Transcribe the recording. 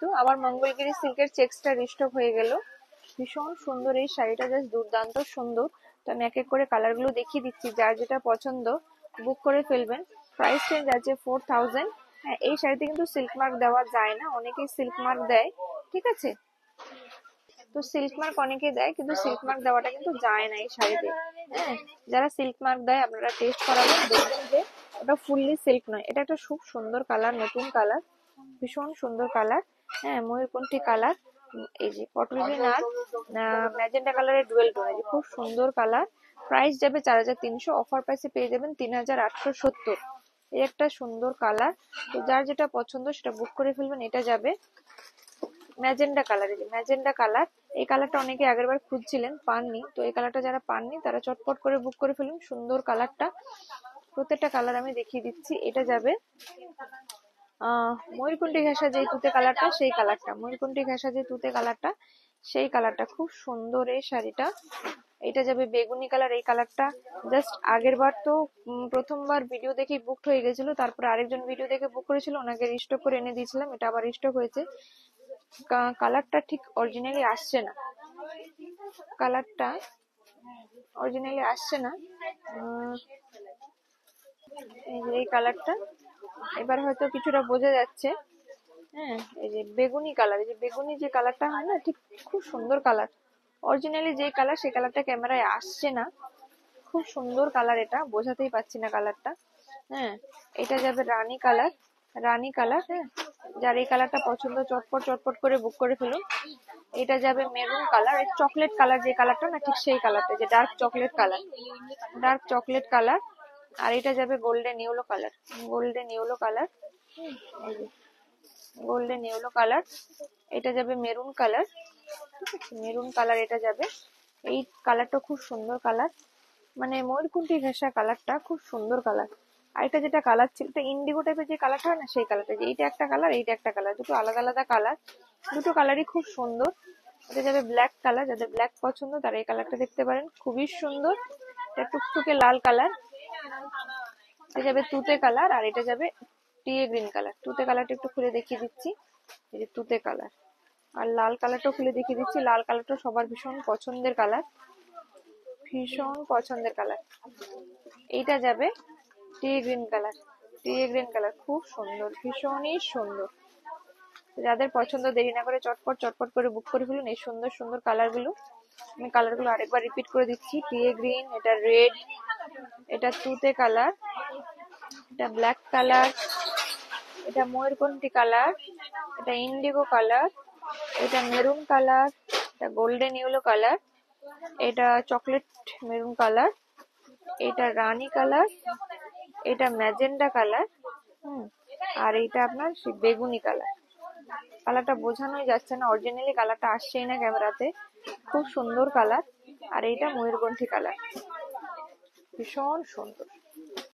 তো আবার মঙ্গলগিরি সিল্কের চেক্সটা রিস্টক হয়ে গেল। ভীষণ সুন্দর এই শাড়িটা, জাস্ট দুর্দান্ত সুন্দর। তো আমি এক এক করে কালার গুলো দেখিয়ে দিচ্ছি, যার যেটা পছন্দ বুক করে ফেলবেন। প্রাইস রেঞ্জ আছে 4000। হ্যাঁ, এই শাড়িতে কিন্তু সিল্ক মার্ক দেওয়া যায় না, অনেকেই সিল্ক মার্ক দেয়, ঠিক আছে। তো সিল্ক মার্ক অনেকে দেয়, কিন্তু সিল্ক মার্ক দেওয়াটা কিন্তু যায় না এই শাড়িতে। হ্যাঁ, যারা সিল্ক মার্ক দেয় আপনারা টেস্ট করাবেন, দেখবেন যে ওটা ফুললি সিল্ক নয়। এটা একটা খুব সুন্দর কালার, নতুন কালার, ভীষণ সুন্দর কালার। হ্যাঁ, ময়ূরকণ্ঠী কালার। এই যে পটল গ্রিন আর ম্যাজেন্টা কালারের ডুয়েল টোন, এই যে খুব সুন্দর কালার। প্রাইস যাবে 4300, অফার প্রাইসে পেয়ে যাবেন 3870। এই একটা সুন্দর কালার। তো যার যেটা পছন্দ সেটা বুক করে ফেলবেন। এটা যাবে ম্যাজেন্ডা কালার। এই যে ম্যাজেন্ডা কালার, এই কালারটা অনেকে আগেরবার খুঁজছিলেন, পাননি। তো এই কালারটা যারা পাননি তারা চটপট করে বুক করে ফেলুন। সুন্দর কালারটা, প্রত্যেকটা কালার আমি দেখিয়ে দিচ্ছি। এটা যাবে ময়ূরকণ্ঠী ঘেঁষা যে তুতে কালারটা, সেই কালারটা, ময়ূরকণ্ঠী ঘেঁষা যে তুতে কালারটা, সেই কালারটা খুব সুন্দর এই শাড়িটা। এটা যাবে বেগুনি কালার। এই কালারটা জাস্ট আগের বার তো প্রথমবার ভিডিও দেখে বুকড হয়ে গেছিল, তারপরে আরেকজন ভিডিও দেখে বুক করেছিল, ওনাকে রিস্টক করে এনে দিয়েছিলাম, এটা আবার রিস্টক হয়েছে। কালারটা ঠিক অরিজিনালি আসছে না, কালারটা অরিজিনালি আসছে না। এই কালারটা এবার হয়তো কিছুটা বোঝা যাচ্ছে। হ্যাঁ, এই যে বেগুনি কালার, এই যে বেগুনি যে কালারটা হয় না, ঠিক খুব সুন্দর কালার। অরিজিনালি যে কালার সেই কালারটা ক্যামেরায় আসছে না। খুব সুন্দর কালার, এটা বোঝাতেই পাচ্ছি না কালারটা। হ্যাঁ, এটা যাবে রানী কালার, রানী কালার। হ্যাঁ, যার এই কালারটা পছন্দ চটপট চটপট করে বুক করে ফেলুন। এটা যাবে মেরুন কালার, চকলেট কালার যে কালারটা না, ঠিক সেই কালারটা, যে dark chocolate colour, dark chocolate colour. আর এটা যাবে golden yellow colour, golden yellow colour, golden yellow colour. এটা যাবে মেরুন কালার, মেরুন কালার। এটা যাবে, এই কালারটা খুব সুন্দর কালার, মানে ময়ূরকণ্ঠী ঘেঁষা কালারটা খুব সুন্দর কালার। আর এটা যেটা কালার ছিল, এটা ইন্ডিগো টাইপের যে কালারটা হয় না, সেই কালারটা। যে এইটা একটা কালার, এইটা একটা কালার, দুটো আলাদা আলাদা কালার, দুটো কালারই খুব সুন্দর। এটা যাবে ব্ল্যাক কালার, যাদের ব্ল্যাক পছন্দ তারা এই কালারটা দেখতে পারেন, খুবই সুন্দর। এটা টুকটুকে লাল কালার। এটা যাবে তুতে কালার, আর এটা যাবে টিয়ে গ্রিন কালার। তুতে কালারটা একটু খুলে দেখিয়ে দিচ্ছি, এই যে তুতে কালার। আর লাল কালারটাও খুলে দেখিয়ে দিচ্ছি, লাল কালারটা সবার ভীষণ পছন্দের কালার, ভীষণ পছন্দের কালার। এইটা যাবে টিয়ে গ্রিন কালার, টিয়ে গ্রিন কালার খুব সুন্দর, ভীষণই সুন্দর। যাদের পছন্দ দেরি না করে চটপট চটপট করে বুক করে ফেলুন এই সুন্দর সুন্দর কালার গুলো। আমি কালার গুলো আরেকবার রিপিট করে দিচ্ছি, টিয়ে গ্রিন, এটা রেড, এটা তুতে কালার, এটা ব্ল্যাক কালার, এটা ময়ূরকণ্ঠী কালার, এটা ইন্ডিগো কালার, এটা মেরুন কালার, এটা গোল্ডেন ইয়েলো কালার, এটা চকলেট মেরুন কালার, এটা রানী কালার, এটা ম্যাজেন্ডা কালার, আর এইটা আপনার বেগুনি কালার। কালারটা বোঝানোই যাচ্ছে না, অরিজিনালি কালারটা আসছেই না ক্যামেরাতে, খুব সুন্দর কালার। আর এইটা ময়ূরকণ্ঠী কালার, ভীষণ সুন্দর।